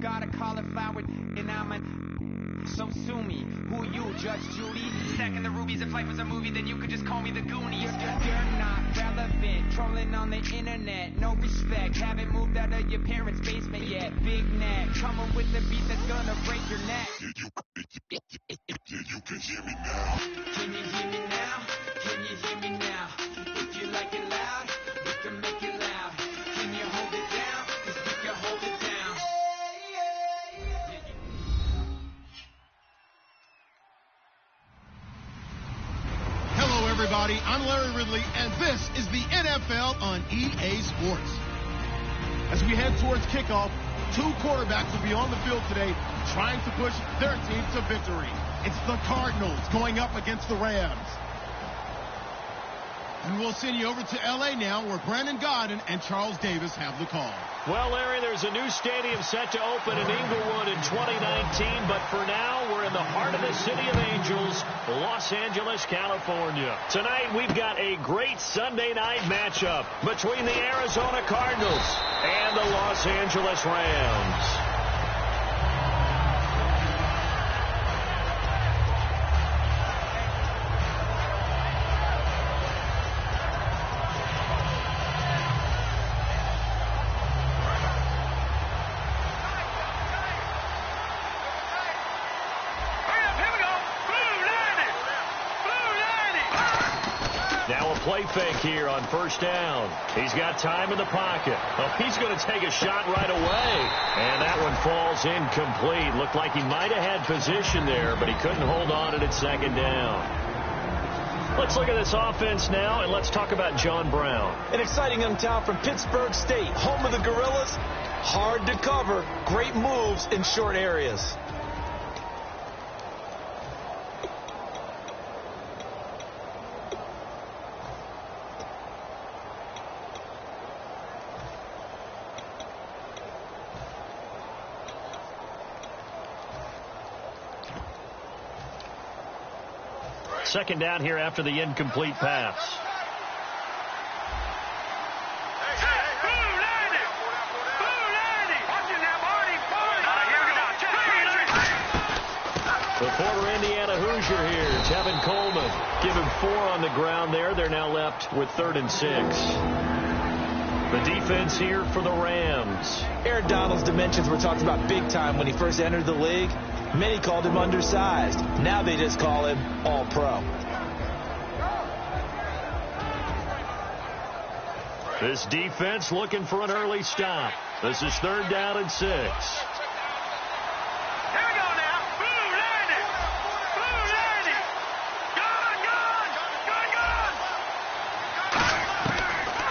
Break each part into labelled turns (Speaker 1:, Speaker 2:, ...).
Speaker 1: got a cauliflower, and I'm a... So sue me. Who you, Judge Judy? Stacking the rubies, if life was a movie, then you could just call me the Goonies. You're not relevant, trolling on the internet, no respect. Haven't moved out of your parents' basement yet. Big neck, coming with the beat that's gonna break your neck.
Speaker 2: Yeah, you can hear me now.
Speaker 1: Can you hear me now? Can you hear me now? If you like it loud, we can make it loud. Can you hold it down? 'Cause we can hold it down.
Speaker 3: Hello, everybody. I'm Larry Ridley, and this is the NFL on EA Sports. As we head towards kickoff, two quarterbacks will be on the field today trying to push their team to victory. It's the Cardinals going up against the Rams. And we'll send you over to L.A. now, where Brandon Godden and Charles Davis have the call.
Speaker 4: Well, Larry, there's a new stadium set to open in Inglewood in 2019, but for now, we're in the heart of the City of Angels, Los Angeles, California. Tonight, we've got a great Sunday night matchup between the Arizona Cardinals and the Los Angeles Rams. Play fake here on first down. He's got time in the pocket. Oh, he's going to take a shot right away. And that one falls incomplete. Looked like he might have had position there, but he couldn't hold on at second down. Let's look at this offense now, and let's talk about John Brown.
Speaker 5: An exciting young talent from Pittsburgh State, home of the Gorillas. Hard to cover. Great moves in short areas.
Speaker 4: Second down here after the incomplete pass. The former Indiana Hoosier here, Tevin Coleman. Give him 4 on the ground there. They're now left with 3rd and 6. The defense here for the Rams.
Speaker 5: Aaron Donald's dimensions were talked about big time when he first entered the league. Many called him undersized. Now they just call him all-pro.
Speaker 4: This defense looking for an early stop. This is 3rd down and 6.
Speaker 6: Here we go now. Blue landing. Blue landing. Gone.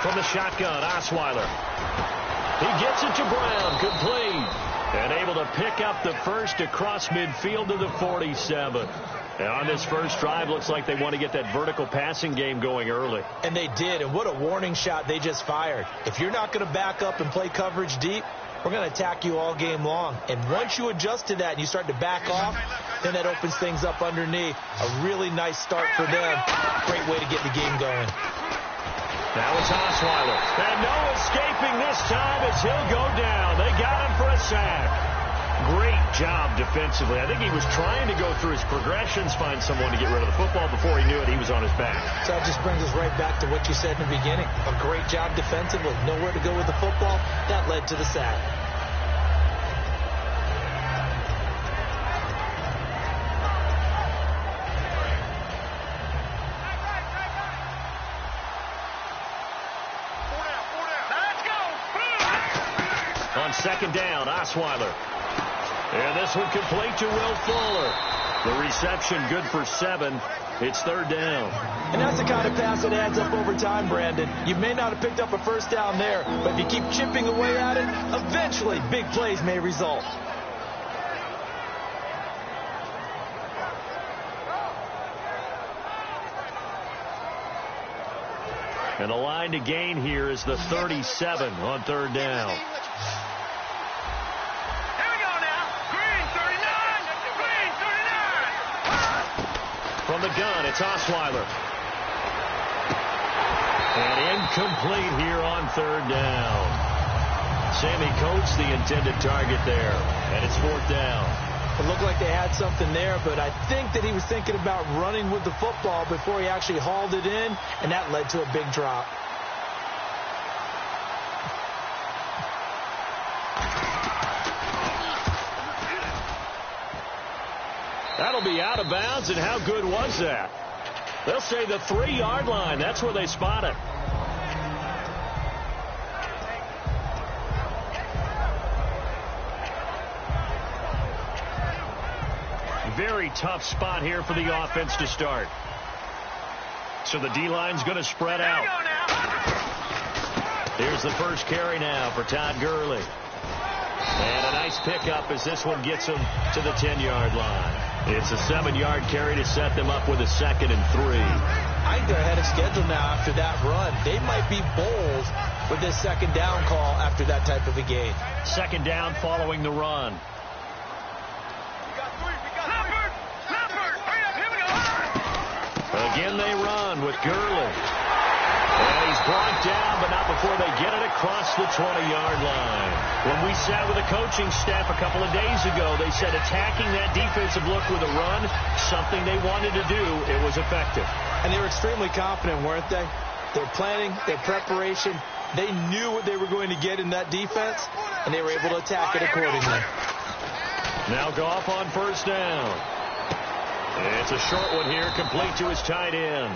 Speaker 4: From the shotgun, Osweiler. He gets it to Brown. Complete. And able to pick up the first across midfield to the 47. And on this first drive, looks like they want to get that vertical passing game going early.
Speaker 5: And they did, and what a warning shot they just fired. If you're not going to back up and play coverage deep, we're going to attack you all game long. And once you adjust to that and you start to back off, then that opens things up underneath. A really nice start for them. Great way to get the game going.
Speaker 4: Now it's Osweiler. And no escaping this time as he'll go down. They got him for a sack. Great job defensively. I think he was trying to go through his progressions, find someone to get rid of the football. Before he knew it, he was on his back.
Speaker 5: So that just brings us right back to what you said in the beginning. A great job defensively. Nowhere to go with the football. That led to the sack.
Speaker 4: On second down, Osweiler. And this one complete to Will Fuller. The reception good for 7. It's 3rd down.
Speaker 5: And that's the kind of pass that adds up over time, Brandon. You may not have picked up a first down there, but if you keep chipping away at it, eventually big plays may result.
Speaker 4: And the line to gain here is the 37 on 3rd down. From the gun, it's Osweiler. And incomplete here on 3rd down. Sammy Coates the intended target there, and it's 4th down.
Speaker 5: It looked like they had something there, but I think that he was thinking about running with the football before he actually hauled it in, and that led to a big drop.
Speaker 4: That'll be out of bounds, and how good was that? They'll say the 3-yard line. That's where they spot it. Very tough spot here for the offense to start. So the D-line's going to spread out. Here's the first carry now for Todd Gurley. And a nice pickup as this one gets him to the 10-yard line. It's a 7-yard carry to set them up with a 2nd and 3.
Speaker 5: I think they're ahead of schedule now after that run. They might be bold with this 2nd down call after that type of a gain.
Speaker 4: 2nd down following the run. Again they run with Gurley. And he's brought down, but not before they get it across the 20-yard line. When we sat with the coaching staff a couple of days ago, they said attacking that defensive look with a run, something they wanted to do, it was effective.
Speaker 5: And they were extremely confident, weren't they? Their planning, their preparation, they knew what they were going to get in that defense, and they were able to attack it accordingly.
Speaker 4: Now Goff on 1st down. It's a short one here, complete to his tight end.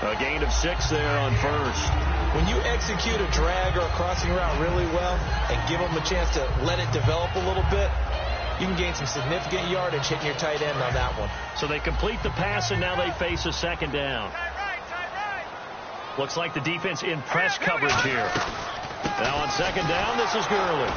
Speaker 4: A gain of 6 there on 1st.
Speaker 5: When you execute a drag or a crossing route really well and give them a chance to let it develop a little bit, you can gain some significant yardage hitting your tight end on that one.
Speaker 4: So they complete the pass, and now they face a 2nd down. Looks like the defense in press coverage here. Now on 2nd down, this is Gurley.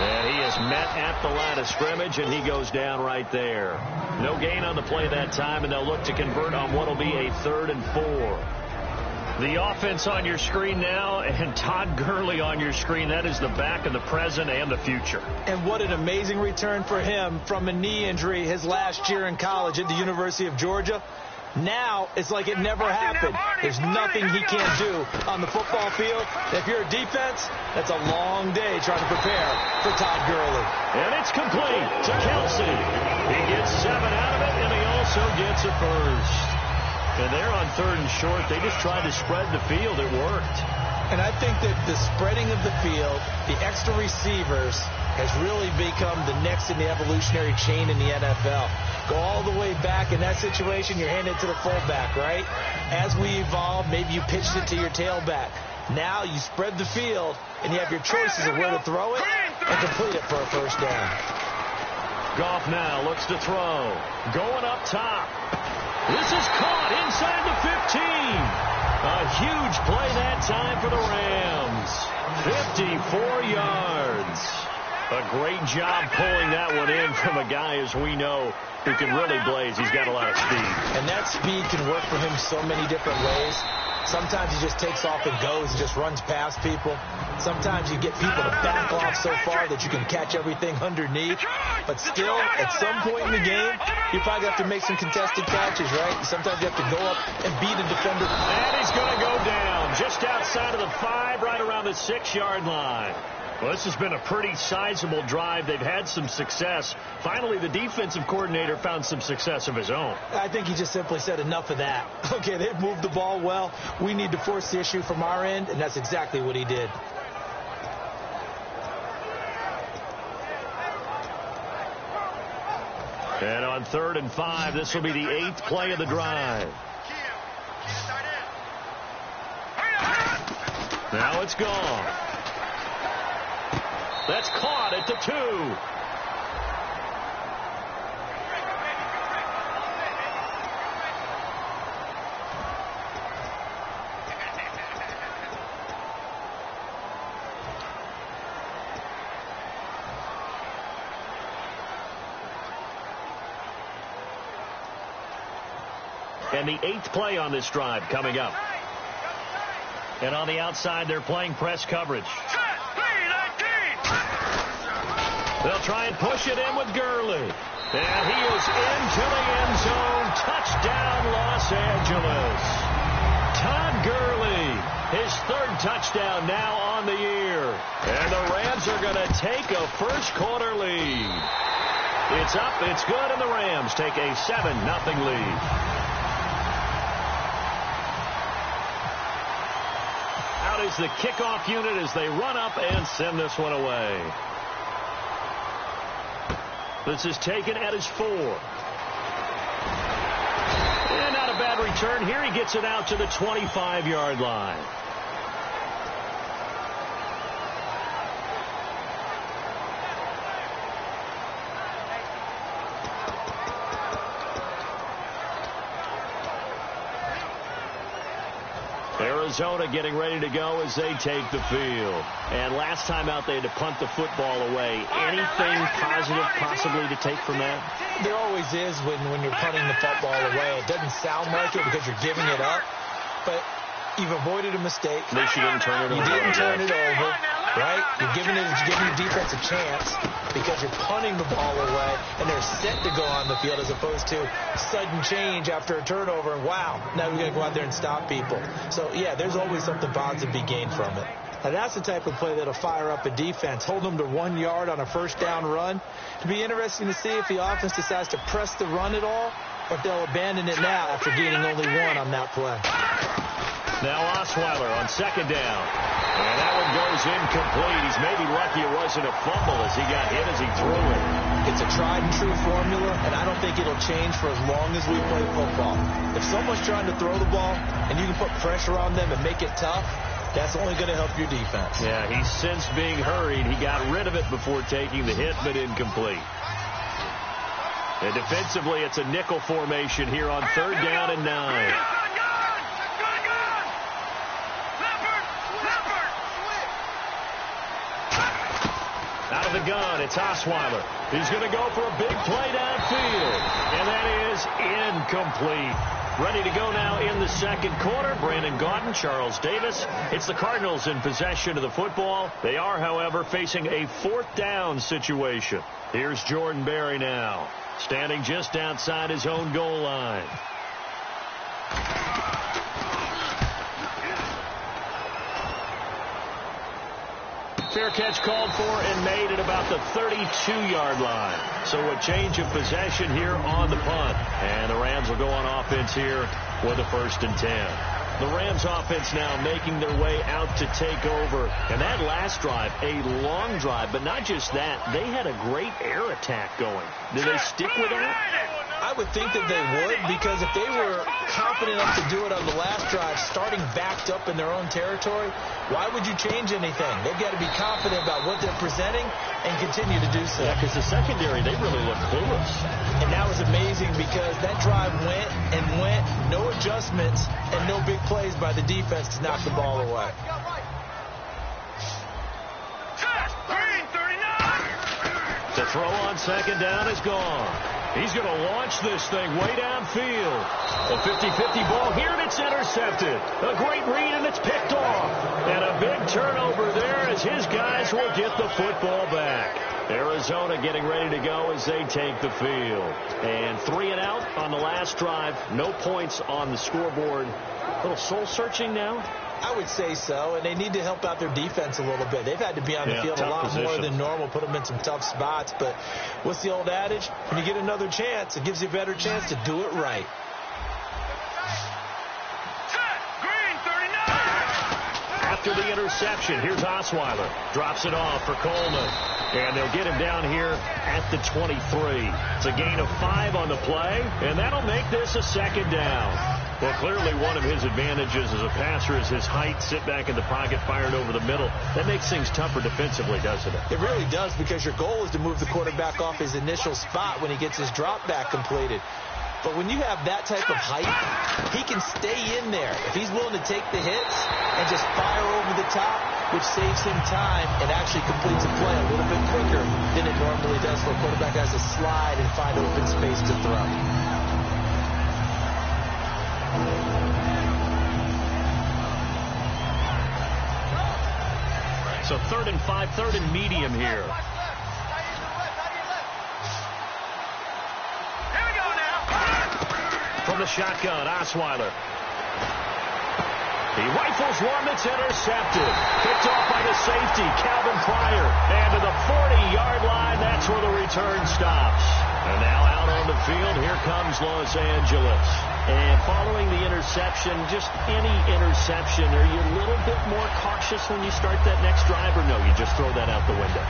Speaker 4: And he is met at the line of scrimmage, and he goes down right there. No gain on the play that time, and they'll look to convert on what will be a 3rd and 4. The offense on your screen now, and Todd Gurley on your screen. That is the back of the present and the future.
Speaker 5: And what an amazing return for him from a knee injury his last year in college at the University of Georgia. Now it's like it never happened. There's nothing he can't do on the football field. If you're a defense, that's a long day trying to prepare for Todd Gurley.
Speaker 4: And it's complete to Kelsey. He gets 7 out of it, and he also gets a first. And they're on 3rd and short. They just tried to spread the field. It worked.
Speaker 5: And I think that the spreading of the field, the extra receivers, has really become the next in the evolutionary chain in the NFL. Go all the way back in that situation, you're handing it to the fullback, right? As we evolve, maybe you pitched it to your tailback. Now you spread the field, and you have your choices of where to throw it and complete it for a 1st down.
Speaker 4: Goff now looks to throw. Going up top. This is caught inside the 15. A huge play that time for the Rams. 54 yards. A great job pulling that one in from a guy, as we know, who can really blaze. He's got a lot of speed.
Speaker 5: And that speed can work for him so many different ways. Sometimes he just takes off and goes and just runs past people. Sometimes you get people to back off so far that you can catch everything underneath. But still, at some point in the game, you probably have to make some contested catches, right? Sometimes you have to go up and beat a defender.
Speaker 4: And he's going to go down just outside of the 5, right around the 6-yard line. Well, this has been a pretty sizable drive. They've had some success. Finally, the defensive coordinator found some success of his own.
Speaker 5: I think he just simply said enough of that. Okay, they've moved the ball well. We need to force the issue from our end, and that's exactly what he did.
Speaker 4: And on 3rd and 5, this will be the 8th play of the drive. Now it's gone. That's caught at the 2. And the 8th play on this drive coming up. And on the outside, they're playing press coverage. They'll try and push it in with Gurley. And he is into the end zone. Touchdown, Los Angeles. Todd Gurley, his third touchdown now on the year. And the Rams are going to take a first-quarter lead. It's up, it's good, and the Rams take a 7-0 lead. Out is the kickoff unit as they run up and send this one away. This is taken at his 4. And not a bad return here. He gets it out to the 25-yard line. Arizona getting ready to go as they take the field. And last time out, they had to punt the football away. Anything positive possibly to take from that?
Speaker 5: There always is when you're punting the football away. It doesn't sound like it because you're giving it up, but you've avoided a mistake.
Speaker 4: At least you didn't turn it over.
Speaker 5: You didn't turn it over, right? You're giving your defense a chance because you're punting the ball away, and they're set to go on the field as opposed to sudden change after a turnover. And wow, now we're going to go out there and stop people. So, yeah, there's always something positive to be gained from it. And that's the type of play that'll fire up a defense. Hold them to 1 yard on a first down run. It'll be interesting to see if the offense decides to press the run at all or if they'll abandon it now after gaining only 1 on that play.
Speaker 4: Now Osweiler on second down. And that one goes incomplete. He's maybe lucky it wasn't a fumble as he got hit as he threw it.
Speaker 5: It's a tried and true formula, and I don't think it'll change for as long as we play football. If someone's trying to throw the ball and you can put pressure on them and make it tough, that's only going to help your defense.
Speaker 4: Yeah, he's since being hurried. He got rid of it before taking the hit, but incomplete. And defensively, it's a nickel formation here on 3rd down and 9. Out of the gun, it's Osweiler. He's going to go for a big play downfield. And that is incomplete. Ready to go now in the second quarter. Brandon Gaudin, Charles Davis. It's the Cardinals in possession of the football. They are, however, facing a 4th down situation. Here's Jordan Berry now, standing just outside his own goal line. Fair catch called for and made at about the 32-yard line. So a change of possession here on the punt. And the Rams will go on offense here with a 1st and 10. The Rams offense now making their way out to take over. And that last drive, a long drive, but not just that. They had a great air attack going. Did they stick with that?
Speaker 5: I would think that they would, because if they were confident enough to do it on the last drive, starting backed up in their own territory, why would you change anything? They've got to be confident about what they're presenting and continue to do so.
Speaker 4: Yeah, because the secondary, they really look clueless.
Speaker 5: And that was amazing because that drive went and went, no adjustments, and no big plays by the defense to knock the ball away.
Speaker 4: The throw on second down is gone. He's going to launch this thing way downfield. A 50-50 ball here, and it's intercepted. A great read, and it's picked off. And a big turnover there as his guys will get the football back. Arizona getting ready to go as they take the field. And 3 and out on the last drive. No points on the scoreboard. A little soul-searching now?
Speaker 5: I would say so, and they need to help out their defense a little bit. They've had to be on the field a lot more than normal, put them in some tough spots. But what's the old adage? When you get another chance, it gives you a better chance to do it right.
Speaker 4: After the interception, here's Osweiler. Drops it off for Coleman. And they'll get him down here at the 23. It's a gain of 5 on the play, and that'll make this a 2nd down. Well, clearly one of his advantages as a passer is his height, sit back in the pocket, fired over the middle. That makes things tougher defensively, doesn't it?
Speaker 5: It really does, because your goal is to move the quarterback off his initial spot when he gets his drop back completed. But when you have that type of height, he can stay in there. If he's willing to take the hits and just fire over the top, which saves him time and actually completes a play a little bit quicker than it normally does for a quarterback who has to slide and find open space to throw.
Speaker 4: So 3rd and 5, 3rd and medium here. From the shotgun, Osweiler. He rifles one that's intercepted. Picked off by the safety, Calvin Pryor. And to the 40-yard line, that's where the return stops. And now out on the field, here comes Los Angeles. And following the interception, just any interception, are you a little bit more cautious when you start that next drive, or no, you just throw that out the window?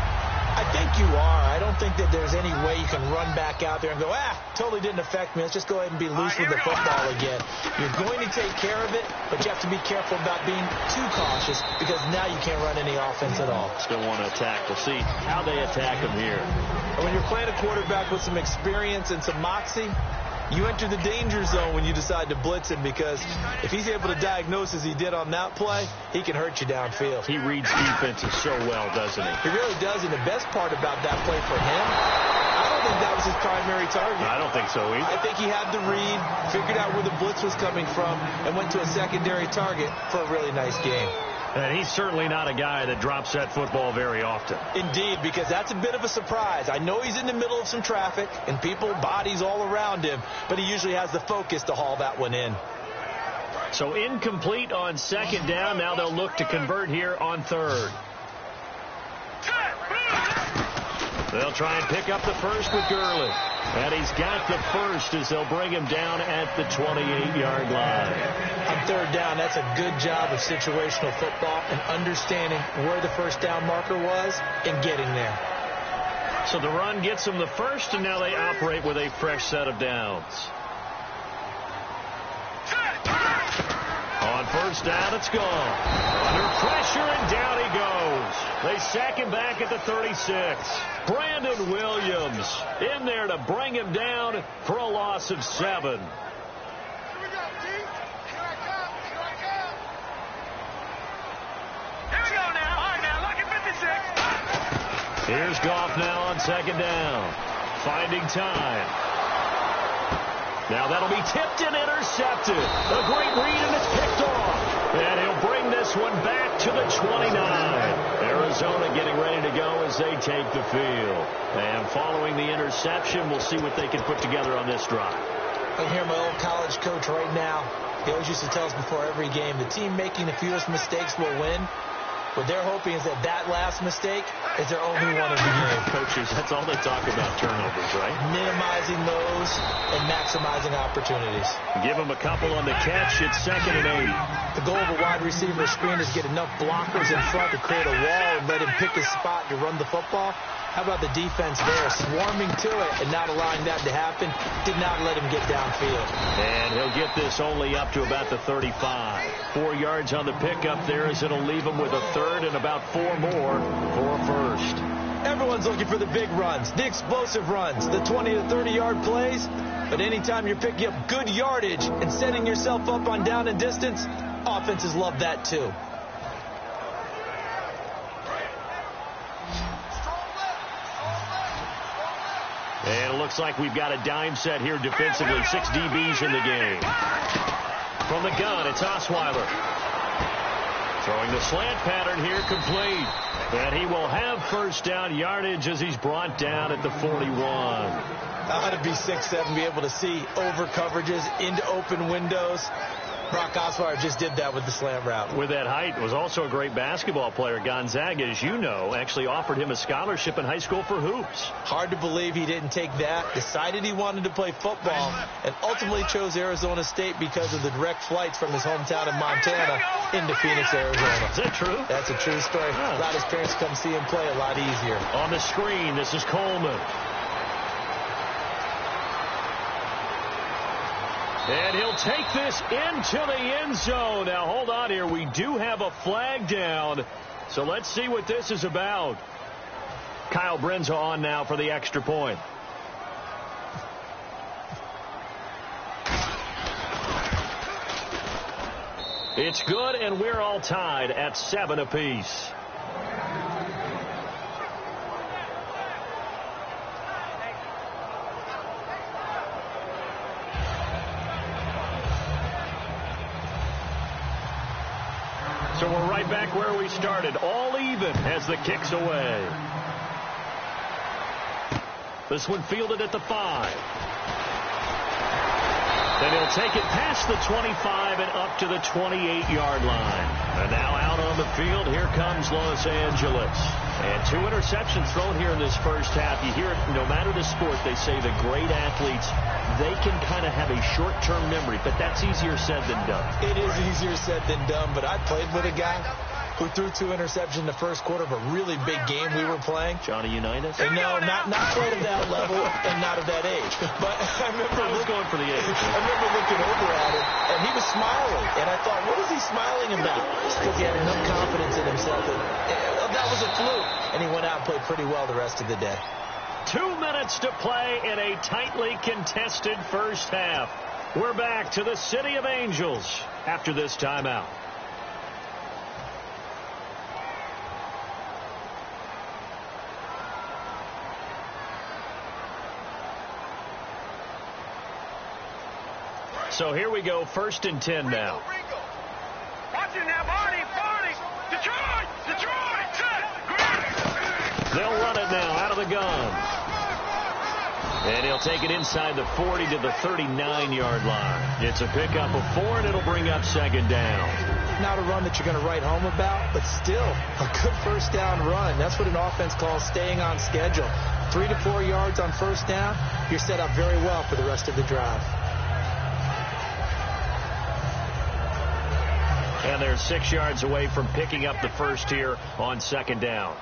Speaker 5: I think you are. I don't think that there's any way you can run back out there and go, totally didn't affect me. Let's just go ahead and be loose with the football again. You're going to take care of it, but you have to be careful about being too cautious because now you can't run any offense at all.
Speaker 4: Still want to attack. We'll see how they attack him here.
Speaker 5: And when you're playing a quarterback with some experience and some moxie, you enter the danger zone when you decide to blitz him, because if he's able to diagnose as he did on that play, he can hurt you downfield.
Speaker 4: He reads defenses so well, doesn't he?
Speaker 5: He really does, and the best part about that play for him, I don't think that was his primary target.
Speaker 4: I don't think so either.
Speaker 5: I think he had the read, figured out where the blitz was coming from, and went to a secondary target for a really nice game.
Speaker 4: And he's certainly not a guy that drops that football very often.
Speaker 5: Indeed, because that's a bit of a surprise. I know he's in the middle of some traffic and people, bodies all around him, but he usually has the focus to haul that one in.
Speaker 4: So incomplete on second down. Now they'll look to convert here on third. They'll try and pick up the first with Gurley. And he's got the first as they'll bring him down at the 28-yard line.
Speaker 5: On third down, that's a good job of situational football and understanding where the first down marker was and getting there.
Speaker 4: So the run gets them the first, and now they operate with a fresh set of downs. On first down, it's gone. Under pressure, and down he goes. They sack him back at the 36. Brandon Williams in there to bring him down for a loss of 7. Here's Goff now on second down. Finding time. Now that'll be tipped and intercepted. A great read, and it's picked off. And he'll bring this one back to the 29. Arizona getting ready to go as they take the field. And following the interception, we'll see what they can put together on this drive.
Speaker 5: I hear my old college coach right now. He always used to tell us before every game, the team making the fewest mistakes will win. What they're hoping is that last mistake is their only one of the game.
Speaker 4: Coaches, that's all they talk about, turnovers, right?
Speaker 5: Minimizing those and maximizing opportunities.
Speaker 4: Give them a couple on the catch. It's 2nd and 8.
Speaker 5: The goal of a wide receiver screen is get enough blockers in front to create a wall and let him pick his spot to run the football. How about the defense there, swarming to it and not allowing that to happen? Did not let him get downfield.
Speaker 4: And he'll get this only up to about the 35. 4 yards on the pickup there as it'll leave him with a third and about 4 more for a first.
Speaker 5: Everyone's looking for the big runs, the explosive runs, the 20 to 30-yard plays. But anytime you're picking up good yardage and setting yourself up on down and distance, offenses love that too.
Speaker 4: And it looks like we've got a dime set here defensively. 6 DBs in the game. From the gun, it's Osweiler. Throwing the slant pattern here, complete. And he will have first down yardage as he's brought down at the 41.
Speaker 5: Ought to be 6'7", be able to see over coverages into open windows. Brock Osweiler just did that with the slant route.
Speaker 4: With that height, was also a great basketball player. Gonzaga, as you know, actually offered him a scholarship in high school for hoops.
Speaker 5: Hard to believe he didn't take that, decided he wanted to play football, and ultimately chose Arizona State because of the direct flights from his hometown of Montana into Phoenix, Arizona.
Speaker 4: Is that true?
Speaker 5: That's a true story.
Speaker 4: Yeah.
Speaker 5: Allowed his parents to come see him play a lot easier.
Speaker 4: On the screen, this is Coleman. And he'll take this into the end zone. Now, hold on here. We do have a flag down. So let's see what this is about. Kyle Brenza on now for the extra point. It's good, and we're all tied at 7 apiece. So we're right back where we started, all even as the kick's away. This one fielded at the 5. And he'll take it past the 25 and up to the 28-yard line. And now out on the field, here comes Los Angeles. And 2 interceptions thrown here in this first half. You hear it, no matter the sport, they say the great athletes, they can kind of have a short-term memory, but that's easier said than done.
Speaker 5: It is easier said than done, but I played with a guy who threw 2 interceptions in the first quarter of a really big game we were playing.
Speaker 4: Johnny Unitas?
Speaker 5: No, not quite at that level and not at that age. But I remember
Speaker 4: going for the age.
Speaker 5: I remember looking over at him, and he was smiling. And I thought, what is he smiling about? Just because he had enough confidence in himself that was a fluke. And he went out and played pretty well the rest of the day.
Speaker 4: 2 minutes to play in a tightly contested first half. We're back to the City of Angels after this timeout. So here we go, 1st and 10 now.
Speaker 6: Watch it now, Barney. Detroit.
Speaker 4: They'll run it now out of the gun. And he'll take it inside the 40 to the 39-yard line. It's a pickup of 4, and it'll bring up 2nd down.
Speaker 5: Not a run that you're going to write home about, but still a good first down run. That's what an offense calls staying on schedule. 3 to 4 yards on first down, you're set up very well for the rest of the drive.
Speaker 4: And they're 6 yards away from picking up the first here on 2nd down.
Speaker 6: All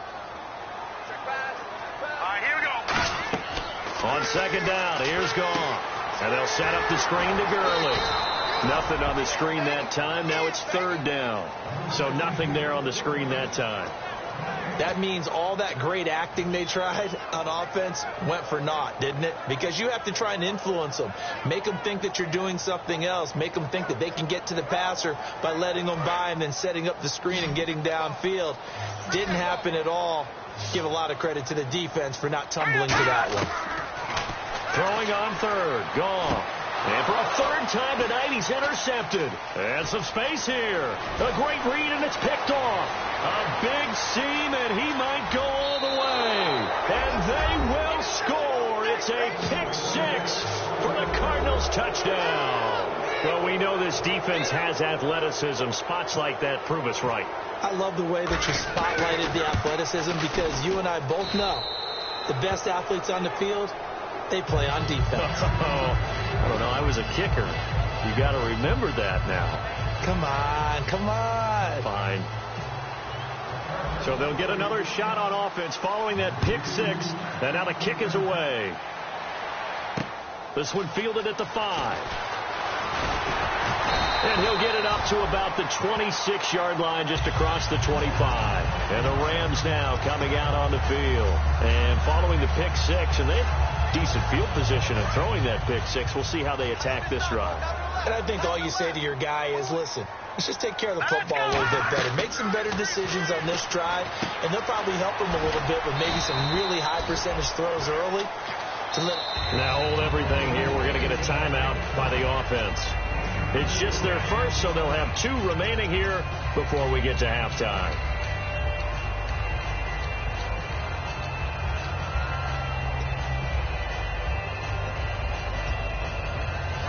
Speaker 6: right, here we go.
Speaker 4: On 2nd down, here's Gone. And they'll set up the screen to Gurley. Nothing on the screen that time. Now it's 3rd down. So nothing there on the screen that time.
Speaker 5: That means all that great acting they tried on offense went for naught, didn't it? Because you have to try and influence them. Make them think that you're doing something else. Make them think that they can get to the passer by letting them by and then setting up the screen and getting downfield. Didn't happen at all. Give a lot of credit to the defense for not tumbling to that one.
Speaker 4: Throwing on 3rd. Gone. And for a 3rd time tonight, he's intercepted. And some space here. A great read, and it's picked off. A big seam, and he might go all the way. And they will score. It's a pick 6 for the Cardinals touchdown. Well, we know this defense has athleticism. Spots like that prove us right.
Speaker 5: I love the way that you spotlighted the athleticism because you and I both know the best athletes on the field, they play on defense.
Speaker 4: I don't know. I was a kicker. You got to remember that now.
Speaker 5: Come on.
Speaker 4: Fine. So they'll get another shot on offense following that pick 6. And now the kick is away. This one fielded at the 5. And he'll get it up to about the 26-yard line just across the 25. And the Rams now coming out on the field. And following the pick 6, and they have decent field position and throwing that pick 6. We'll see how they attack this run.
Speaker 5: And I think all you say to your guy is, listen, let's just take care of the football a little bit better. Make some better decisions on this drive, and they'll probably help him a little bit with maybe some really high percentage throws early.
Speaker 4: Now hold everything here. We're going to get a timeout by the offense. It's just their first, so they'll have 2 remaining here before we get to halftime.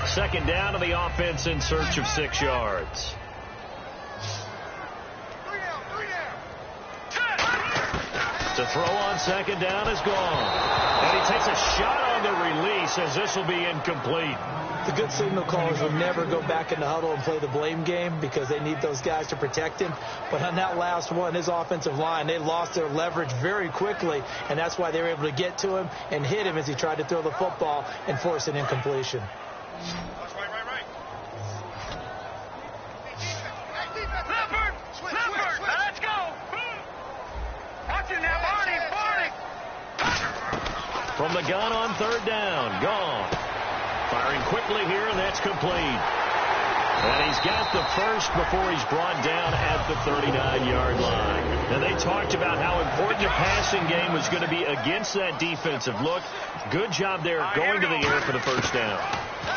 Speaker 4: Second down to the offense in search of 6 yards. To throw on 2nd down is gone. And he takes a shot on the release as this will be incomplete.
Speaker 5: The good signal callers will never go back in the huddle and play the blame game because they need those guys to protect him. But on that last one, his offensive line, they lost their leverage very quickly, and that's why they were able to get to him and hit him as he tried to throw the football and force an incompletion.
Speaker 6: Right. Leopard, let's go. Watch it now, Barney.
Speaker 4: From the gun on 3rd down, Gone. Firing quickly here, and that's complete. And he's got the first before he's brought down at the 39-yard line. And they talked about how important the passing game was going to be against that defensive look. Good job there going to the air for the first down.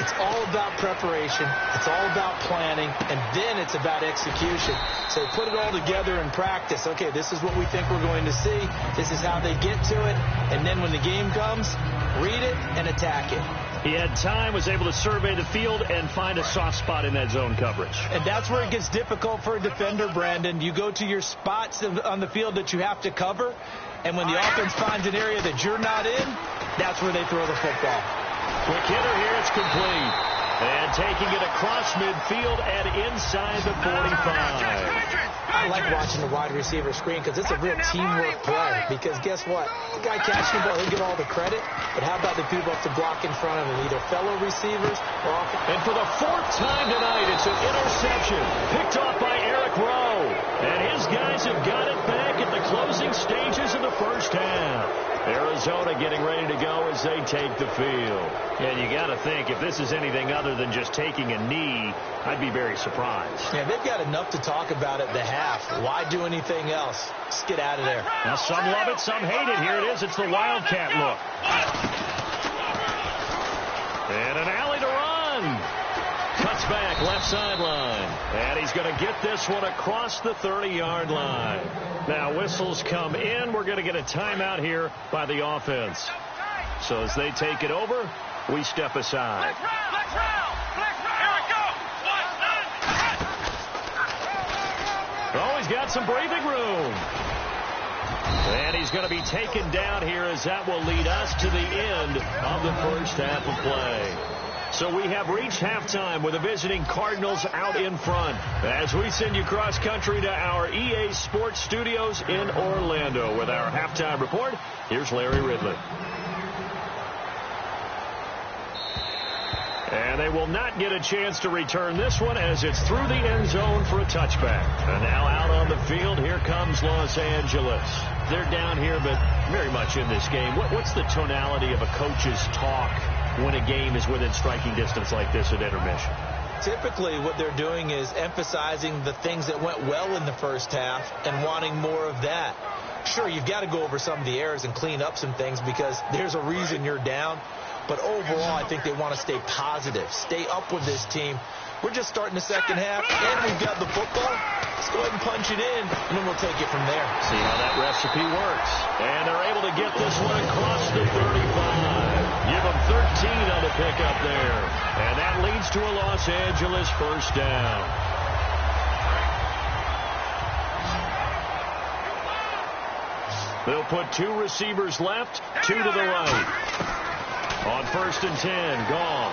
Speaker 5: It's all about preparation. It's all about planning. And then it's about execution. So put it all together in practice. Okay, this is what we think we're going to see. This is how they get to it. And then when the game comes, read it and attack it.
Speaker 4: He had time, was able to survey the field and find a soft spot in that zone coverage.
Speaker 5: And that's where it gets difficult for a defender, Brandon. You go to your spots on the field that you have to cover, and when the offense finds an area that you're not in, that's where they throw the football.
Speaker 4: Quick hitter here, it's complete. And taking it across midfield and inside the 45.
Speaker 5: I like watching the wide receiver screen because it's a real teamwork play. Because guess what? The guy catching the ball, he'll get all the credit. But how about the people up to block in front of him, either fellow receivers or off.
Speaker 4: And for the fourth time tonight, it's an interception picked off by Eric Rowe. And his guys have got it back at the closing stages of the first half. Arizona getting ready to go as they take the field. And you got to think, if this is anything other than just taking a knee, I'd be very surprised.
Speaker 5: Yeah, they've got enough to talk about at the half. Why do anything else? Just get out of there.
Speaker 4: Now, some love it, some hate it. Here it is. It's the Wildcat look. And an alley to run. Cuts back, left sideline. And he's going to get this one across the 30-yard line. Now, whistles come in. We're going to get a timeout here by the offense. So as they take it over, we step aside. Oh, he's got some breathing room. And he's going to be taken down here as that will lead us to the end of the first half of play. So we have reached halftime with the visiting Cardinals out in front. As we send you cross country to our EA Sports Studios in Orlando with our halftime report, here's Larry Ridley. And they will not get a chance to return this one as it's through the end zone for a touchback. And now out on the field, here comes Los Angeles. They're down here, but very much in this game. What's the tonality of a coach's talk when a game is within striking distance like this at intermission?
Speaker 5: Typically, what they're doing is emphasizing the things that went well in the first half and wanting more of that. Sure, you've got to go over some of the errors and clean up some things because there's a reason you're down. But overall, I think they want to stay positive, stay up with this team. We're just starting the second half, and we've got the football. Let's go ahead and punch it in, and then we'll take it from there.
Speaker 4: See how that recipe works. And they're able to get this one across the 35. Give them 13 on the pickup there. And that leads to a Los Angeles first down. They'll put two receivers left, two to the right. On 1st and 10, Goff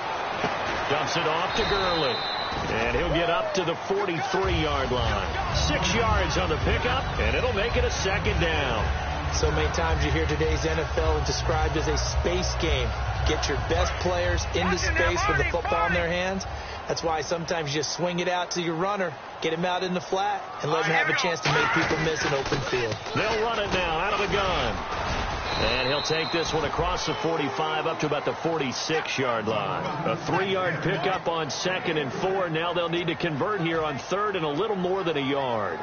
Speaker 4: dumps it off to Gurley. And he'll get up to the 43-yard line. 6 yards on the pickup, and it'll make it a second down.
Speaker 5: So many times you hear today's NFL described as a space game. Get your best players into space with the football in their hands. That's why sometimes you just swing it out to your runner, get him out in the flat, and let him have a chance to make people miss an open field.
Speaker 4: They'll run it now out of the gun. And he'll take this one across the 45 up to about the 46-yard line. A 3-yard pickup on 2nd and 4. Now they'll need to convert here on 3rd and a little more than a yard.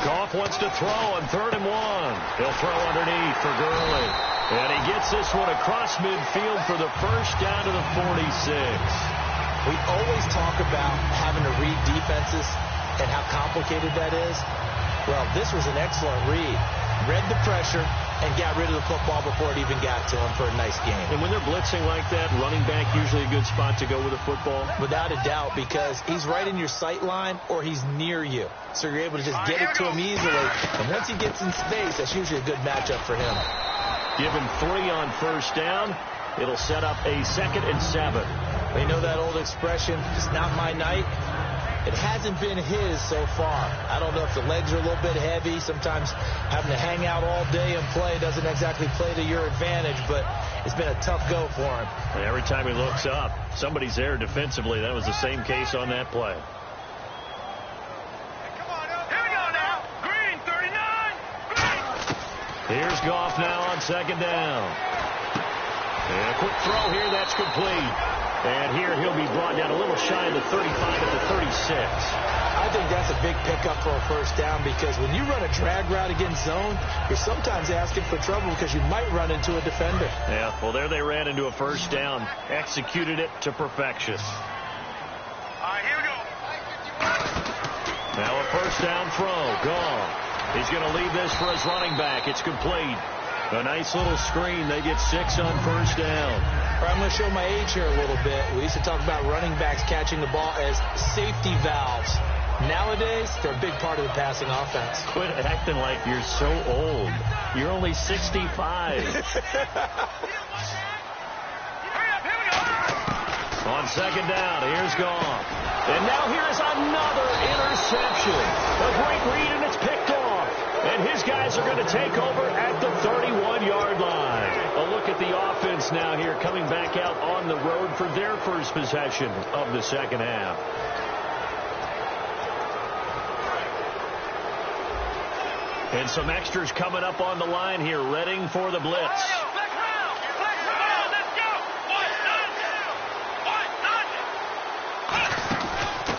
Speaker 4: Goff wants to throw on 3rd and 1. He'll throw underneath for Gurley. And he gets this one across midfield for the first down to the 46.
Speaker 5: We always talk about having to read defenses and how complicated that is. Well, this was an excellent read. Read the pressure and got rid of the football before it even got to him for a nice game.
Speaker 4: And when they're blitzing like that, running back usually a good spot to go with the football?
Speaker 5: Without a doubt, because he's right in your sight line or he's near you. So you're able to just get it to him easily. And once he gets in space, that's usually a good matchup for him.
Speaker 4: Give him 3 on 1st down. It'll set up a 2nd and 7.
Speaker 5: You know that old expression, it's not my night? It hasn't been his so far. I don't know if the legs are a little bit heavy. Sometimes having to hang out all day and play doesn't exactly play to your advantage, but it's been a tough go for him.
Speaker 4: And every time he looks up, somebody's there defensively. That was the same case on that play. Here's Goff now on 2nd down. And a quick throw here, that's complete. And here he'll be brought down a little shy of the 35 at the 36.
Speaker 5: I think that's a big pickup for a first down because when you run a drag route against zone, you're sometimes asking for trouble because you might run into a defender.
Speaker 4: Yeah, well, there they ran into a first down. Executed it to perfection.
Speaker 6: All right, here we go.
Speaker 4: Now a first down throw. Gone. He's going to leave this for his running back. It's complete. A nice little screen. They get 6 on first down.
Speaker 5: I'm going to show my age here a little bit. We used to talk about running backs catching the ball as safety valves. Nowadays, they're a big part of the passing offense.
Speaker 4: Quit acting like you're so old. You're only 65. On second down, here's Goff. And now here's another interception. A great read, and it's picked off. And his guys are going to take over at the 31-yard line. A look at the offense now here, coming back out on the road for their first possession of the second half. And some extras coming up on the line here, readying for the blitz.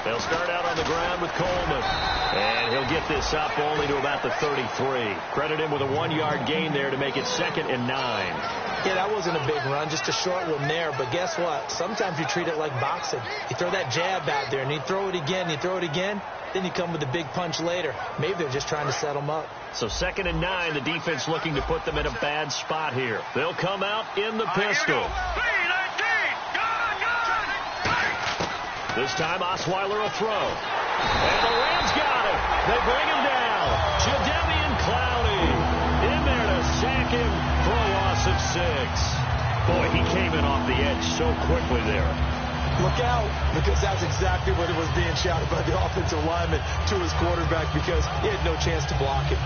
Speaker 4: They'll start out on the ground with Coleman. And he'll get this up only to about the 33. Credit him with a 1-yard gain there to make it 2nd and 9.
Speaker 5: Yeah, that wasn't a big run, just a short one there. But guess what? Sometimes you treat it like boxing. You throw that jab out there, and you throw it again, you throw it again. Then you come with a big punch later. Maybe they're just trying to set them up.
Speaker 4: So 2nd and 9, the defense looking to put them in a bad spot here. They'll come out in the pistol. This time, Osweiler a throw. And the Rams got him. They bring him down. Jadeveon Clowney in there to sack him for a loss of 6. Boy, he came in off the edge so quickly there.
Speaker 5: Look out, because that's exactly what it was being shouted by the offensive lineman to his quarterback, because he had no chance to block it.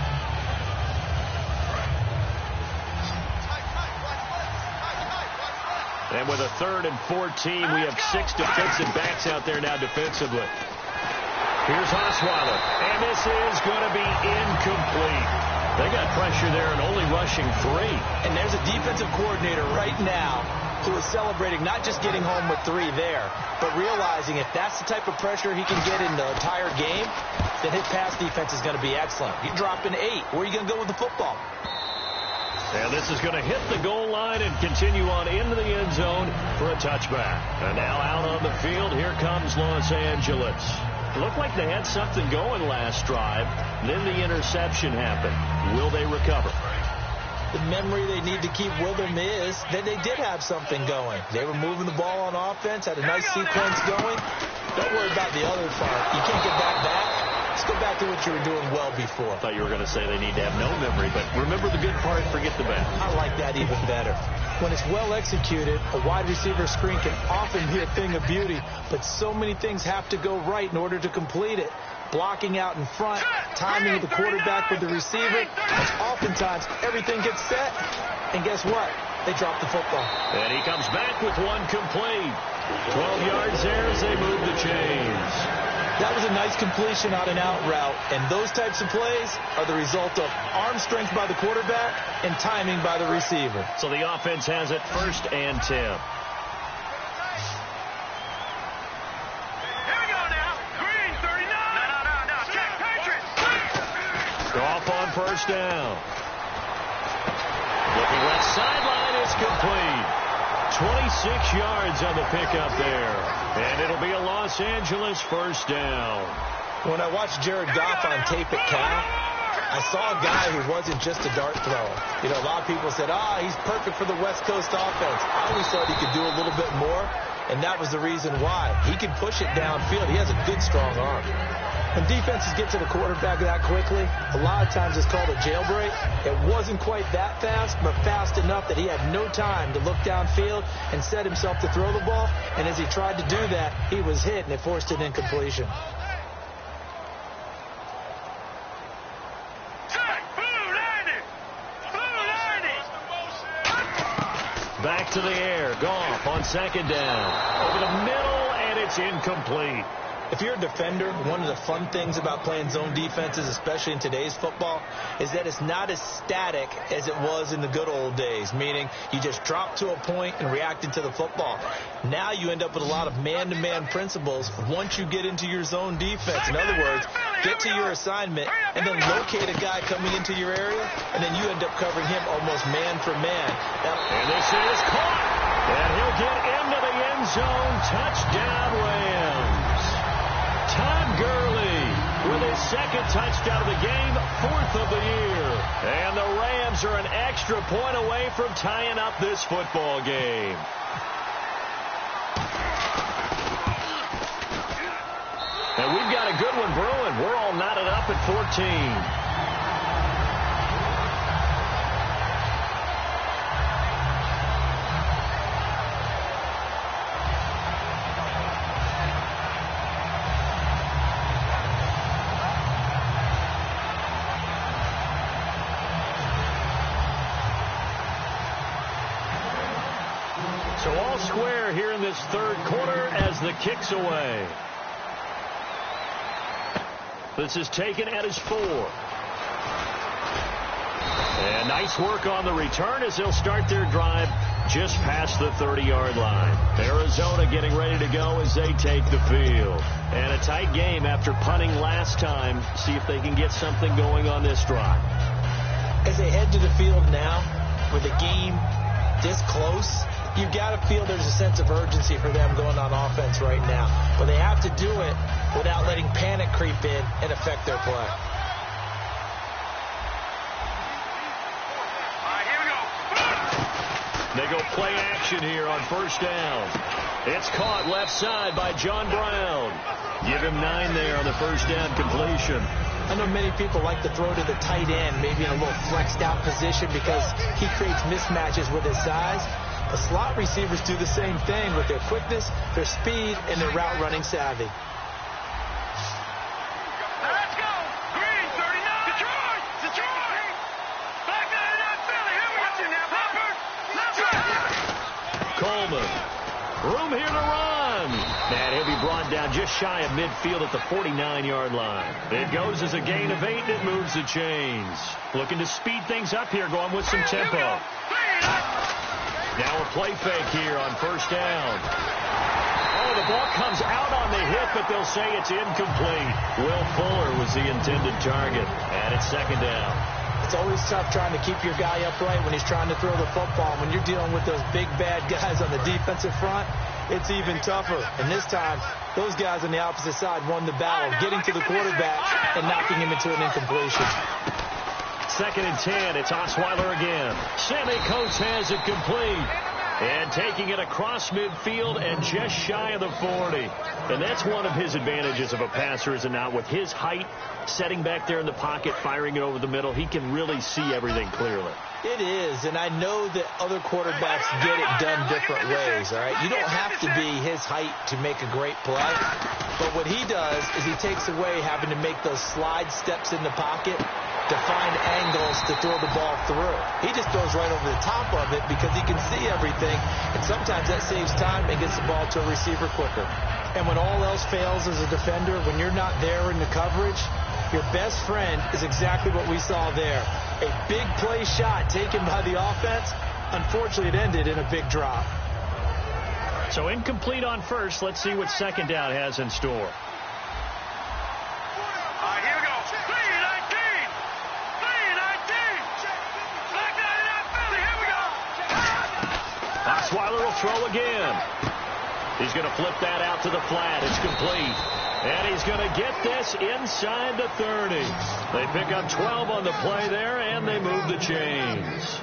Speaker 4: And with a 3rd and 14, we have 6 defensive backs out there now defensively. Here's Osweiler, and this is going to be incomplete. They got pressure there and only rushing 3.
Speaker 5: And there's a defensive coordinator right now who is celebrating not just getting home with 3 there, but realizing if that's the type of pressure he can get in the entire game, then his pass defense is going to be excellent. You're dropping 8. Where are you going to go with the football?
Speaker 4: And this is going to hit the goal line and continue on into the end zone for a touchback. And now out on the field, here comes Los Angeles. It looked like they had something going last drive. Then the interception happened. Will they recover?
Speaker 5: The memory they need to keep with them is that they did have something going. They were moving the ball on offense, had a nice sequence going. Don't worry about the other part. You can't get that back. Let's go back to what you were doing well before.
Speaker 4: I thought you were going to say they need to have no memory, but remember the good part, forget the bad.
Speaker 5: I like that even better. When it's well executed, a wide receiver screen can often be a thing of beauty, but so many things have to go right in order to complete it. Blocking out in front, timing of the quarterback with the receiver, and oftentimes everything gets set, and guess what? They drop the football.
Speaker 4: And he comes back with one complete. 12 yards there as they move the chains.
Speaker 5: That was a nice completion on an out route, and those types of plays are the result of arm strength by the quarterback and timing by the receiver.
Speaker 4: So the offense has it 1st and 10.
Speaker 6: Here we go now. Green, 39. No. Check, Patriots.
Speaker 4: Goff on first down. Looking left sideline, it's complete. 26 yards on the pickup there. And it'll be a Los Angeles first down.
Speaker 5: When I watched Jared Goff on tape at Cal, I saw a guy who wasn't just a dart thrower. You know, a lot of people said, he's perfect for the West Coast offense. I always thought he could do a little bit more, and that was the reason why. He can push it downfield. He has a good, strong arm. When defenses get to the quarterback that quickly, a lot of times it's called a jailbreak. It wasn't quite that fast, but fast enough that he had no time to look downfield and set himself to throw the ball. And as he tried to do that, he was hit, and it forced an incompletion.
Speaker 4: Back to the air. Goff on second down. Over the middle, and it's incomplete.
Speaker 5: If you're a defender, one of the fun things about playing zone defenses, especially in today's football, is that it's not as static as it was in the good old days, meaning you just drop to a point and react into the football. Now you end up with a lot of man-to-man principles once you get into your zone defense. In other words, get to your assignment and then locate a guy coming into your area, and then you end up covering him almost man for man.
Speaker 4: And this is caught, and he'll get into the end zone. Touchdown, Rams. Todd Gurley with his second touchdown of the game, 4th of the year. And the Rams are an extra point away from tying up this football game. And we've got a good one brewing. We're all knotted up at 14. So all square here in this third quarter as the kick's away. This is taken at his 4. And nice work on the return as they'll start their drive just past the 30-yard line. Arizona getting ready to go as they take the field. And a tight game after punting last time. See if they can get something going on this drive.
Speaker 5: As they head to the field now, with the game this close, you've got to feel there's a sense of urgency for them going on offense right now. But they have to do it without letting panic creep in and affect their play.
Speaker 4: They go play action here on first down. It's caught left side by John Brown. Give him 9 there on the first down completion.
Speaker 5: I know many people like to throw to the tight end, maybe in a little flexed out position because he creates mismatches with his size. The slot receivers do the same thing with their quickness, their speed, and their route running savvy.
Speaker 6: Let's go! Green, 39! Detroit! Detroit! Back 99 Philly! Here we go! Now, Hopper! Left side!
Speaker 4: Coleman. Room here to run. And he'll be brought down just shy of midfield at the 49-yard line. It goes as a gain of 8, and it moves the chains. Looking to speed things up here, going with some tempo. Now a play fake here on first down. Oh, the ball comes out on the hit, but they'll say it's incomplete. Will Fuller was the intended target, and it's second down.
Speaker 5: It's always tough trying to keep your guy upright when he's trying to throw the football. When you're dealing with those big, bad guys on the defensive front, it's even tougher. And this time, those guys on the opposite side won the battle, getting to the quarterback and knocking him into an incompletion.
Speaker 4: Second and 10, it's Osweiler again. Sammy Coates has it complete. And taking it across midfield and just shy of the 40. And that's one of his advantages of a passer, is it not? With his height, setting back there in the pocket, firing it over the middle, he can really see everything clearly.
Speaker 5: It is, and I know that other quarterbacks get it done different ways, all right? You don't have to be his height to make a great play. But what he does is he takes away having to make those slide steps in the pocket to find angles to throw the ball through. He just goes right over the top of it because he can see everything, and sometimes that saves time and gets the ball to a receiver quicker. And when all else fails as a defender, when you're not there in the coverage, your best friend is exactly what we saw there. A big play shot taken by the offense. Unfortunately, it ended in a big drop.
Speaker 4: So incomplete on first. Let's see what second down has in store.
Speaker 6: All right, here we go. 3-19! 3-19! Back 99 Philly! Here we go!
Speaker 4: Osweiler will throw again. He's going to flip that out to the flat. It's complete. And he's going to get this inside the 30. They pick up 12 on the play there, and they move the chains.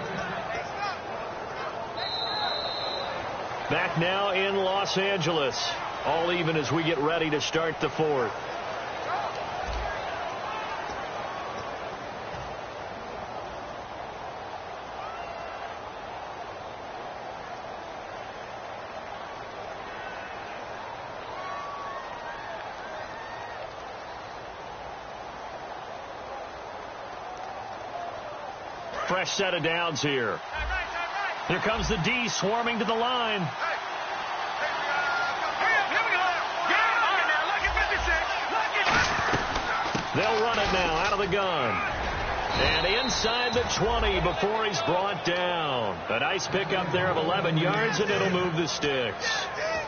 Speaker 4: Back now in Los Angeles. All even as we get ready to start the fourth. Fresh set of downs here. Here comes the D swarming to the line. They'll run it now out of the gun. And inside the 20 before he's brought down. A nice pickup there of 11 yards, and it'll move the sticks.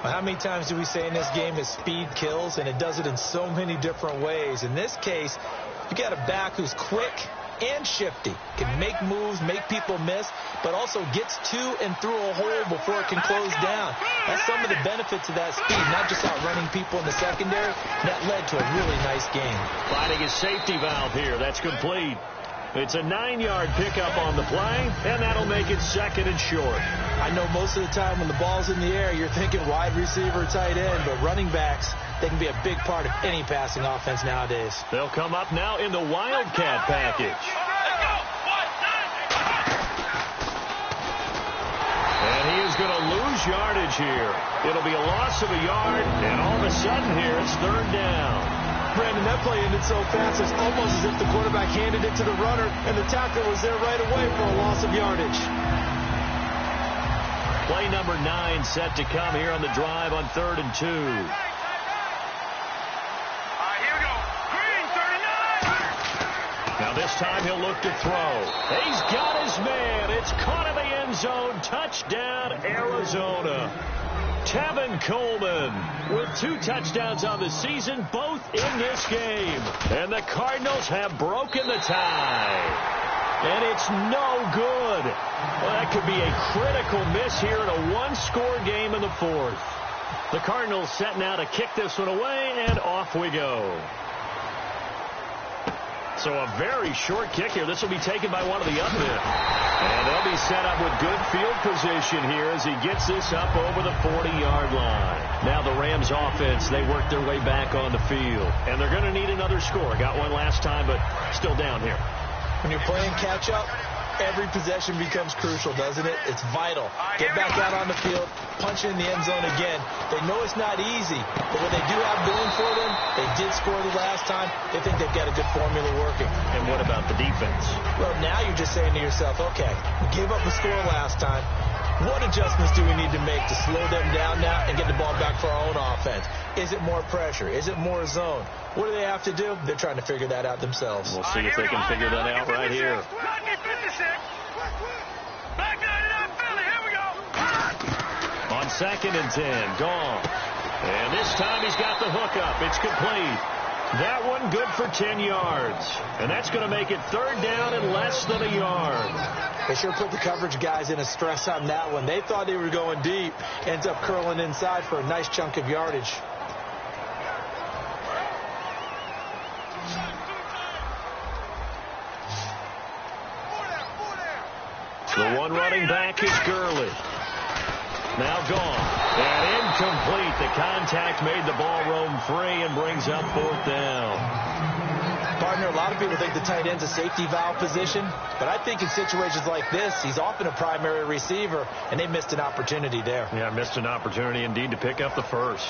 Speaker 5: Well, how many times do we say in this game is speed kills, and it does it in so many different ways. In this case, you got a back who's quick, and shifty. Can make moves, make people miss, but also gets to and through a hole before it can close down. That's some of the benefits of that speed, not just outrunning people in the secondary. That led to a really nice game.
Speaker 4: Finding his safety valve here. That's complete. It's a 9-yard pickup on the play, and that'll make it 2nd and short.
Speaker 5: I know most of the time when the ball's in the air, you're thinking wide receiver, tight end, but running backs, they can be a big part of any passing offense nowadays.
Speaker 4: They'll come up now in the Wildcat package. And he is going to lose yardage here. It'll be a loss of a yard, and all of a sudden here it's 3rd down.
Speaker 5: Brandon, that play ended so fast, it's almost as if the quarterback handed it to the runner, and the tackler was there right away for a loss of yardage.
Speaker 4: Play number 9 set to come here on the drive on 3rd and 2.
Speaker 6: Here we go. Green, 39.
Speaker 4: Now this time he'll look to throw. He's got his man. It's caught in the end zone. Touchdown, Arizona. Tevin Coleman with 2 touchdowns on the season, both in this game. And the Cardinals have broken the tie. And it's no good. Well, that could be a critical miss here in a 1-score game in the 4th. The Cardinals set now to kick this one away, and off we go. So a very short kick here. This will be taken by one of the up men. And they'll be set up with good field position here as he gets this up over the 40-yard line. Now the Rams offense, they work their way back on the field. And they're going to need another score. Got one last time, but still down here.
Speaker 5: When you're playing catch-up, every possession becomes crucial, doesn't it? It's vital. Get back out on the field, punch in the end zone again. They know it's not easy, but what they do have going for them, they did score the last time. They think they've got a good formula working.
Speaker 4: And what about the defense?
Speaker 5: Well, now you're just saying to yourself, okay, we gave up the score last time. What adjustments do we need to make to slow them down now and get the ball back for our own offense? Is it more pressure? Is it more zone? What do they have to do? They're trying to figure that out themselves.
Speaker 4: We'll see if they can figure that out right here. On 2nd and 10, gone. And this time he's got the hook up. It's complete. That one good for 10 yards. And that's going to make it 3rd down and less than a yard.
Speaker 5: They sure put the coverage guys in a stress on that one. They thought they were going deep. Ends up curling inside for a nice chunk of yardage.
Speaker 4: The one running back is Gurley. Now gone. And incomplete. The contact made the ball roam free and brings up 4th down.
Speaker 5: Partner, a lot of people think the tight end's a safety valve position, but I think in situations like this, he's often a primary receiver, and they missed an opportunity there.
Speaker 4: Yeah, missed an opportunity indeed to pick up the first.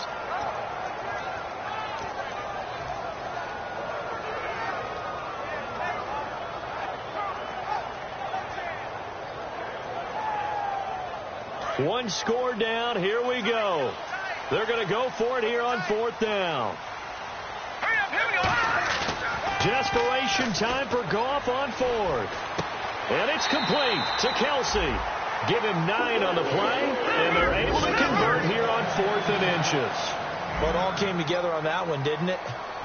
Speaker 4: One score down. Here we go. They're going to go for it here on 4th down.
Speaker 6: Hurry up, here we go.
Speaker 4: Desperation time for Goff on 4th. And it's complete to Kelsey. Give him 9 on the play, and they're able to convert here on 4th and inches.
Speaker 5: Well, it all came together on that one, didn't it?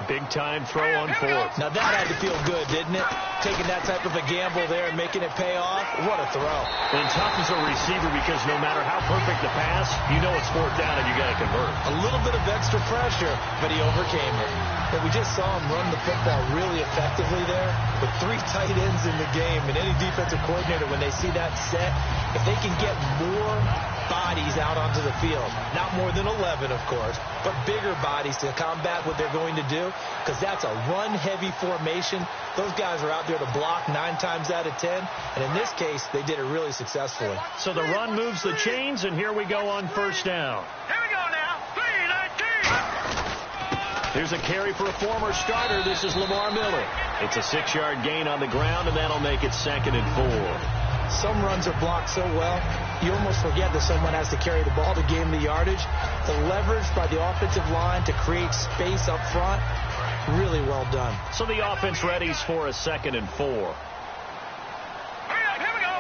Speaker 4: Big-time throw on 4th.
Speaker 5: Now that had to feel good, didn't it? Taking that type of a gamble there and making it pay off. What a throw.
Speaker 4: And tough as a receiver because no matter how perfect the pass, you know it's 4th down and you got to convert.
Speaker 5: A little bit of extra pressure, but he overcame it. And we just saw him run the football really effectively there with 3 tight ends in the game. And any defensive coordinator, when they see that set, if they can get more bodies out onto the field, not more than 11, of course, but bigger bodies to combat what they're going to do, because that's a run-heavy formation. Those guys are out there to block 9 times out of 10, and in this case, they did it really successfully.
Speaker 4: So the run moves the chains, and here we go on 1st down.
Speaker 6: Here we go now. 3-19.
Speaker 4: Here's a carry for a former starter. This is Lamar Miller. It's a 6-yard gain on the ground, and that'll make it 2nd and 4.
Speaker 5: Some runs are blocked so well, you almost forget that someone has to carry the ball to gain the yardage. The leverage by the offensive line to create space up front, really well done.
Speaker 4: So the offense readies for a 2nd and 4.
Speaker 6: Hurry up, here we go.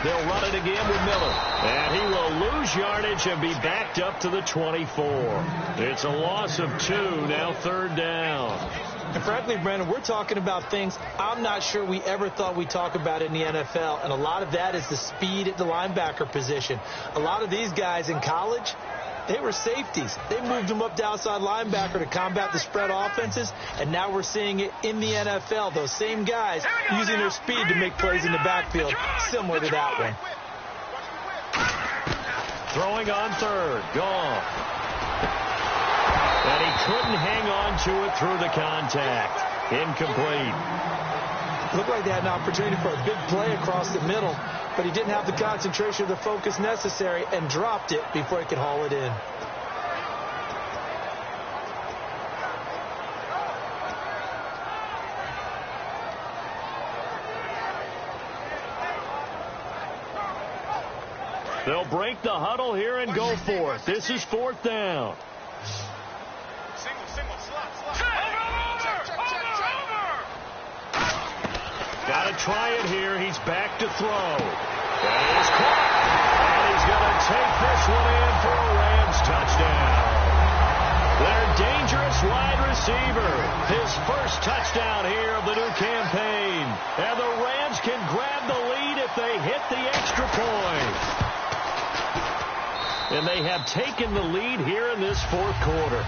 Speaker 4: They'll run it again with Miller. And he will lose yardage and be backed up to the 24. It's a loss of 2, now 3rd down.
Speaker 5: And frankly, Brandon, we're talking about things I'm not sure we ever thought we'd talk about in the NFL, and a lot of that is the speed at the linebacker position. A lot of these guys in college, they were safeties. They moved them up to outside linebacker to combat the spread offenses, and now we're seeing it in the NFL. Those same guys using their speed to make plays in the backfield, similar to that one.
Speaker 4: Throwing on third. Gone. And he couldn't hang on to it through the contact. Incomplete.
Speaker 5: Looked like they had an opportunity for a big play across the middle, but he didn't have the concentration or the focus necessary and dropped it before he could haul it in.
Speaker 4: They'll break the huddle here and go for it. This is fourth down. Got to try it here. He's back to throw. And he's caught. And he's going to take this one in for a Rams touchdown. Their dangerous wide receiver. His first touchdown here of the new campaign. And the Rams can grab the lead if they hit the extra point. And they have taken the lead here in this fourth quarter.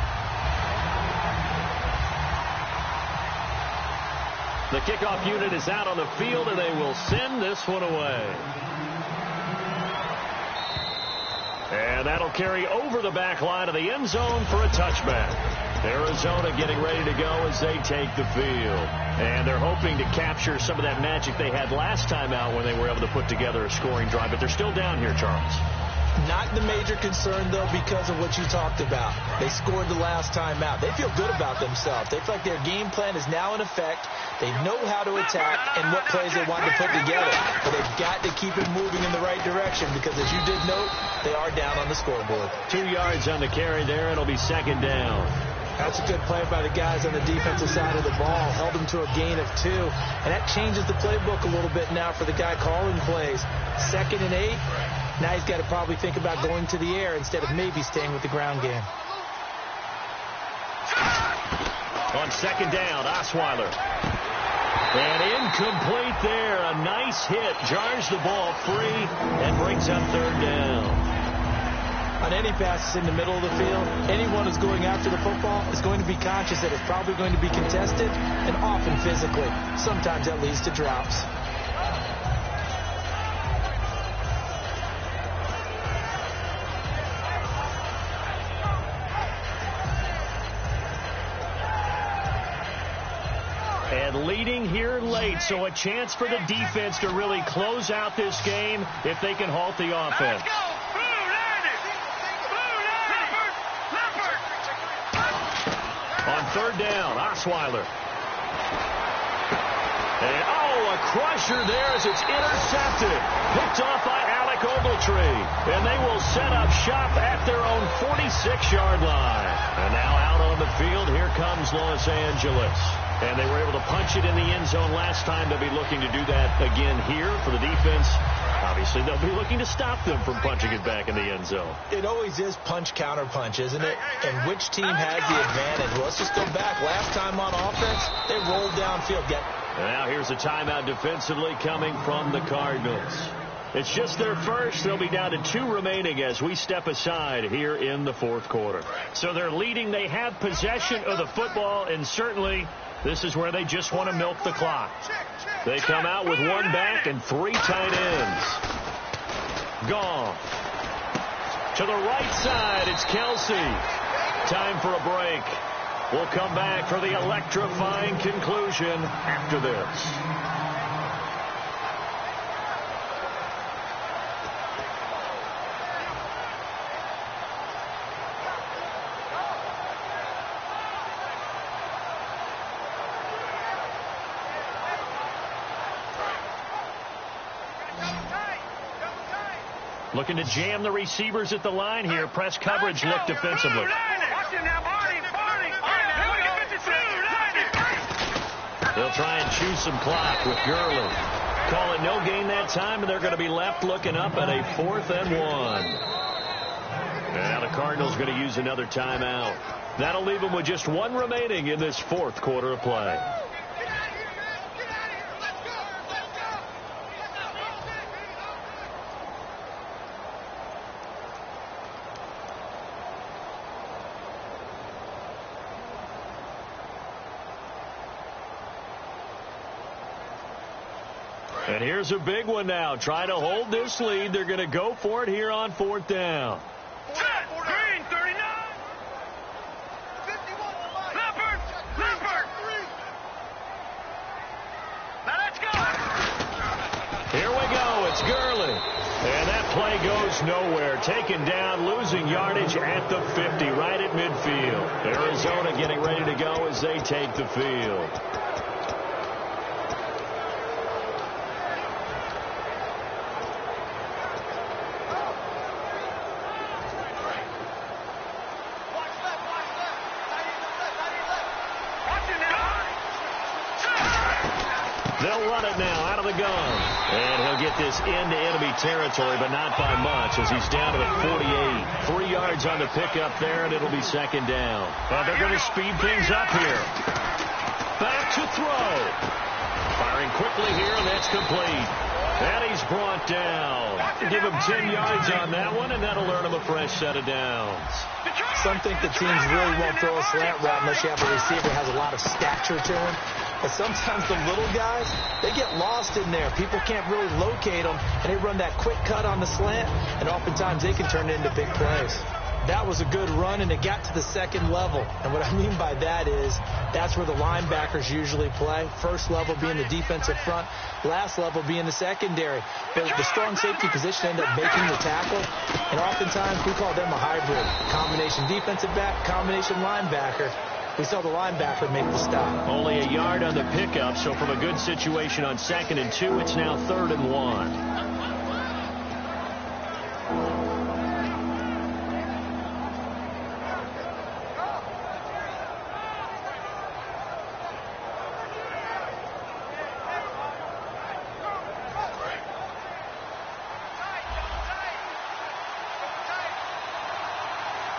Speaker 4: The kickoff unit is out on the field, and they will send this one away. And that'll carry over the back line of the end zone for a touchback. Arizona getting ready to go as they take the field. And they're hoping to capture some of that magic they had last time out when they were able to put together a scoring drive. But they're still down here, Charles.
Speaker 5: Not the major concern, though, because of what you talked about. They scored the last time out. They feel good about themselves. They feel like their game plan is now in effect. They know how to attack and what plays they want to put together. But they've got to keep it moving in the right direction because, as you did note, they are down on the scoreboard.
Speaker 4: 2 yards on the carry there. It'll be second down.
Speaker 5: That's a good play by the guys on the defensive side of the ball. Held them to a gain of 2. And that changes the playbook a little bit now for the guy calling plays. 2nd and 8. Now he's got to probably think about going to the air instead of maybe staying with the ground game.
Speaker 4: On second down, Osweiler. And incomplete there. A nice hit. Jars the ball free and brings up third down.
Speaker 5: On any passes in the middle of the field, anyone who's going after the football is going to be conscious that it's probably going to be contested and often physically. Sometimes that leads to drops.
Speaker 4: And leading here late, so a chance for the defense to really close out this game if they can halt the offense. On third down, Osweiler. And, a crusher there as it's intercepted. Picked off by Alec Ogletree. And they will set up shop at their own 46-yard line. And now out on the field, here comes Los Angeles. And they were able to punch it in the end zone last time. They'll be looking to do that again here for the defense. Obviously, they'll be looking to stop them from punching it back in the end zone.
Speaker 5: It always is punch-counter-punch, isn't it? And which team has the advantage? Well, let's just go back. Last time on offense, they rolled downfield.
Speaker 4: And now here's a timeout defensively coming from the Cardinals. It's just their first. They'll be down to 2 remaining as we step aside here in the fourth quarter. So they're leading. They have possession of the football, and certainly this is where they just want to milk the clock. They come out with 1 back and 3 tight ends. Gone. To the right side, it's Kelsey. Time for a break. We'll come back for the electrifying conclusion after this. Looking to jam the receivers at the line here. Press coverage look defensively. They'll try and chew some clock with Gurley. Call it no gain that time, and they're going to be left looking up at a 4th and 1. And now the Cardinals going to use another timeout. That'll leave them with just one remaining in this fourth quarter of play. And here's a big one now. Trying to hold this lead. They're going to go for it here on fourth down.
Speaker 6: Green, 39. 51. Leopard. Now let's go.
Speaker 4: Here we go. It's Gurley. And that play goes nowhere. Taken down, losing yardage at the 50, right at midfield. Arizona getting ready to go as they take the field. They'll run it now out of the gun. And he'll get this into enemy territory, but not by much as he's down to the 48. 3 yards on the pickup there, and it'll be second down. But they're going to speed things up here. Back to throw. Firing quickly here, and that's complete. And he's brought down. Give him 10 yards on that one, and that'll earn him a fresh set of downs.
Speaker 5: Some think the teams really won't throw a slant route unless you have a receiver who has a lot of stature to him. But sometimes the little guys, they get lost in there. People can't really locate them, and they run that quick cut on the slant, and oftentimes they can turn it into big plays. That was a good run, and it got to the second level. And what I mean by that is that's where the linebackers usually play. First level being the defensive front, last level being the secondary. But the strong safety position ended up making the tackle, and oftentimes we call them a hybrid. Combination defensive back, combination linebacker. We saw the linebacker make the stop.
Speaker 4: Only a yard on the pickup, so from a good situation on 2nd and 2, it's now 3rd and 1.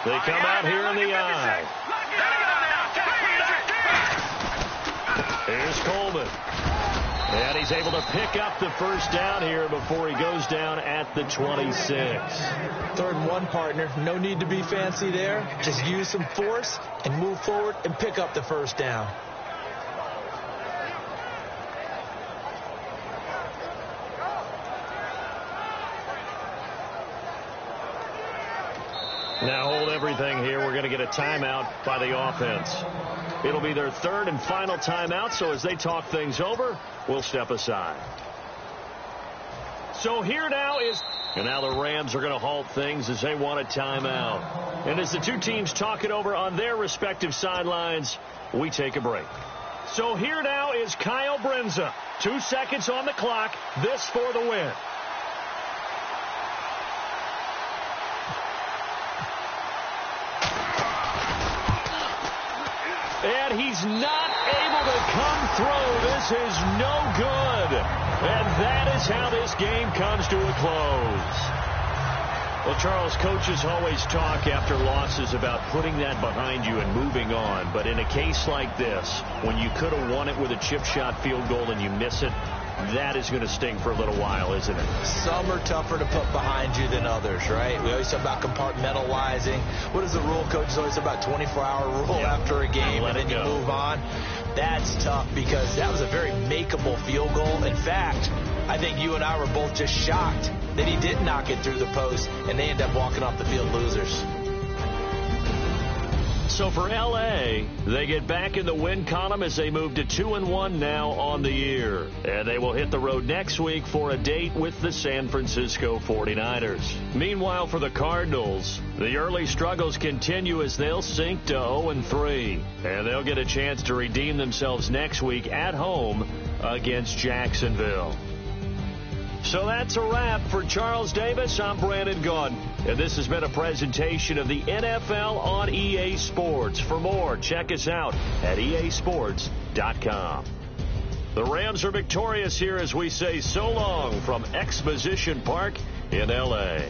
Speaker 4: They come out here in the eye. Here's Coleman. And he's able to pick up the first down here before he goes down at the 26.
Speaker 5: 3rd and 1, partner. No need to be fancy there. Just use some force and move forward and pick up the first down.
Speaker 4: Now hold everything here. We're going to get a timeout by the offense. It'll be their 3rd and final timeout, so as they talk things over, we'll step aside. So here now is... And now the Rams are going to halt things as they want a timeout. And as the two teams talk it over on their respective sidelines, we take a break. So here now is Kyle Brenza. 2 seconds on the clock. This for the win. And he's not able to come through. This is no good. And that is how this game comes to a close. Well, Charles, coaches always talk after losses about putting that behind you and moving on. But in a case like this, when you could have won it with a chip shot field goal and you miss it, that is going to sting for a little while, isn't it?
Speaker 5: Some are tougher to put behind you than others, right? We always talk about compartmentalizing. What is the rule? Coaches always talk about 24-hour rule after a game, and then you move on. That's tough because that was a very makeable field goal. In fact, I think you and I were both just shocked that he did knock it through the post, and they end up walking off the field losers.
Speaker 4: So for L.A., they get back in the win column as they move to 2-1 now on the year. And they will hit the road next week for a date with the San Francisco 49ers. Meanwhile, for the Cardinals, the early struggles continue as they'll sink to 0-3. And they'll get a chance to redeem themselves next week at home against Jacksonville. So that's a wrap for Charles Davis. I'm Brandon Gaudin, and this has been a presentation of the NFL on EA Sports. For more, check us out at easports.com. The Rams are victorious here as we say so long from Exposition Park in L.A.